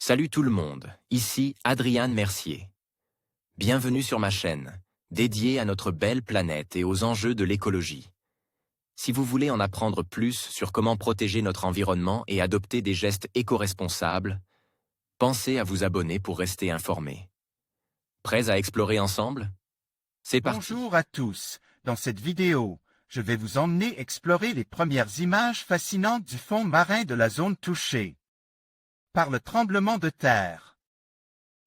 Salut tout le monde, ici Adrian Mercier. Bienvenue sur ma chaîne, dédiée à notre belle planète et aux enjeux de l'écologie. Si vous voulez en apprendre plus sur comment protéger notre environnement et adopter des gestes éco-responsables, pensez à vous abonner pour rester informé. Prêts à explorer ensemble? C'est parti. Bonjour à tous. Dans cette vidéo, je vais vous emmener explorer les premières images fascinantes du fond marin de la zone touchée par le tremblement de terre.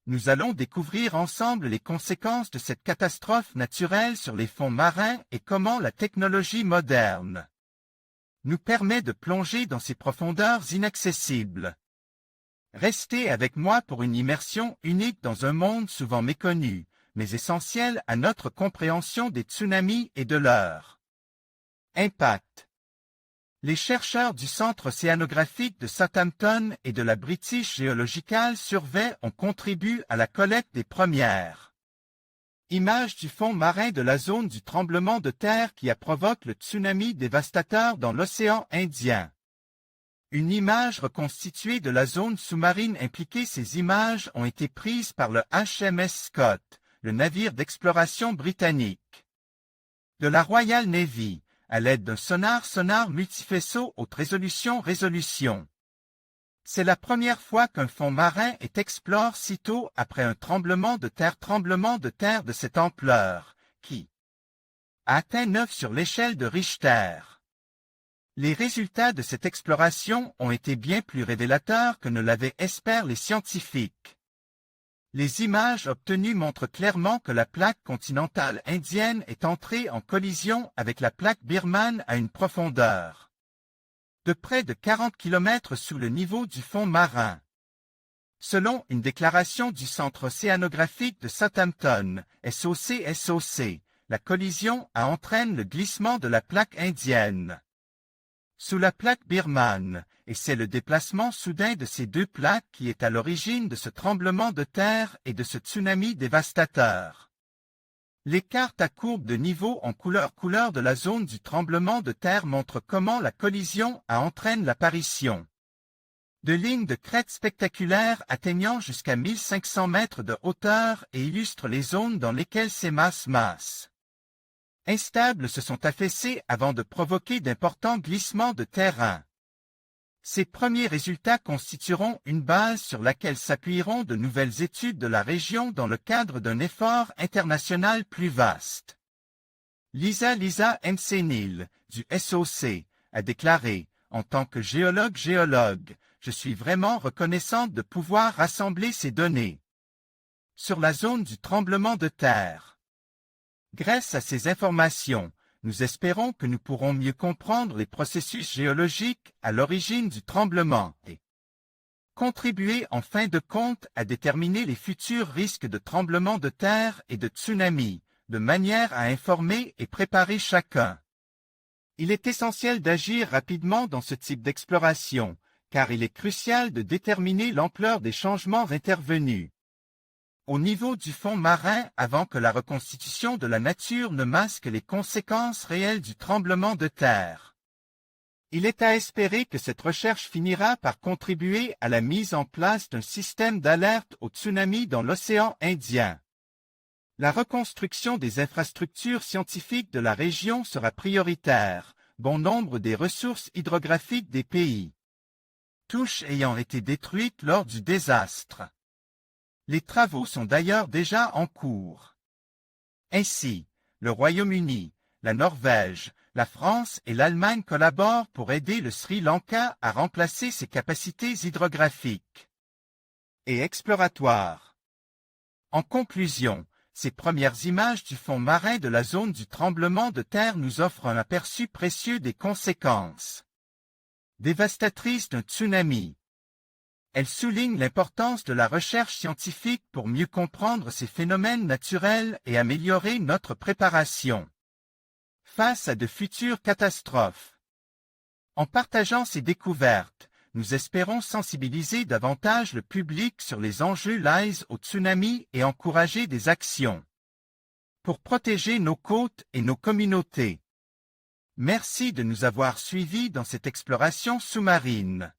Nous allons découvrir ensemble les conséquences de cette catastrophe naturelle sur les fonds marins et comment la technologie moderne nous permet de plonger dans ces profondeurs inaccessibles. Restez avec moi pour une immersion unique dans un monde souvent méconnu, mais essentiel à notre compréhension des tsunamis et de leur impact. Les chercheurs du Centre océanographique de Southampton et de la British Geological Survey ont contribué à la collecte des premières images du fond marin de la zone du tremblement de terre qui a provoqué le tsunami dévastateur dans l'océan Indien. Une image reconstituée de la zone sous-marine impliquée. Ces images ont été prises par le HMS Scott, le navire d'exploration britannique de la Royal Navy, à l'aide d'un sonar multifaisceau haute résolution. C'est la première fois qu'un fond marin est exploré sitôt après un tremblement de terre de cette ampleur, qui a atteint 9 sur l'échelle de Richter. Les résultats de cette exploration ont été bien plus révélateurs que ne l'avaient espéré les scientifiques. Les images obtenues montrent clairement que la plaque continentale indienne est entrée en collision avec la plaque birmane à une profondeur de près de 40 km sous le niveau du fond marin. Selon une déclaration du Centre océanographique de Southampton, SOC, la collision a entraîné le glissement de la plaque indienne sous la plaque birmane, et c'est le déplacement soudain de ces deux plaques qui est à l'origine de ce tremblement de terre et de ce tsunami dévastateur. Les cartes à courbe de niveau en couleur de la zone du tremblement de terre montrent comment la collision a entraîné l'apparition de lignes de crête spectaculaires atteignant jusqu'à 1500 mètres de hauteur et illustrent les zones dans lesquelles ces masses instables se sont affaissées avant de provoquer d'importants glissements de terrain. Ces premiers résultats constitueront une base sur laquelle s'appuieront de nouvelles études de la région dans le cadre d'un effort international plus vaste. Lisa Mcenil, du SOC, a déclaré « En tant que géologue, je suis vraiment reconnaissante de pouvoir rassembler ces données sur la zone du tremblement de terre. Grâce à ces informations, nous espérons que nous pourrons mieux comprendre les processus géologiques à l'origine du tremblement et contribuer en fin de compte à déterminer les futurs risques de tremblements de terre et de tsunami, de manière à informer et préparer chacun. Il est essentiel d'agir rapidement dans ce type d'exploration, car il est crucial de déterminer l'ampleur des changements intervenus au niveau du fond marin avant que la reconstitution de la nature ne masque les conséquences réelles du tremblement de terre. Il est à espérer que cette recherche finira par contribuer à la mise en place d'un système d'alerte au tsunami dans l'océan Indien. La reconstruction des infrastructures scientifiques de la région sera prioritaire, bon nombre des ressources hydrographiques des pays touches ayant été détruites lors du désastre. Les travaux sont d'ailleurs déjà en cours. Ainsi, le Royaume-Uni, la Norvège, la France et l'Allemagne collaborent pour aider le Sri Lanka à remplacer ses capacités hydrographiques et exploratoires. En conclusion, ces premières images du fond marin de la zone du tremblement de terre nous offrent un aperçu précieux des conséquences dévastatrices d'un tsunami. Elle souligne l'importance de la recherche scientifique pour mieux comprendre ces phénomènes naturels et améliorer notre préparation face à de futures catastrophes. En partageant ces découvertes, nous espérons sensibiliser davantage le public sur les enjeux liés au tsunami et encourager des actions pour protéger nos côtes et nos communautés. Merci de nous avoir suivis dans cette exploration sous-marine.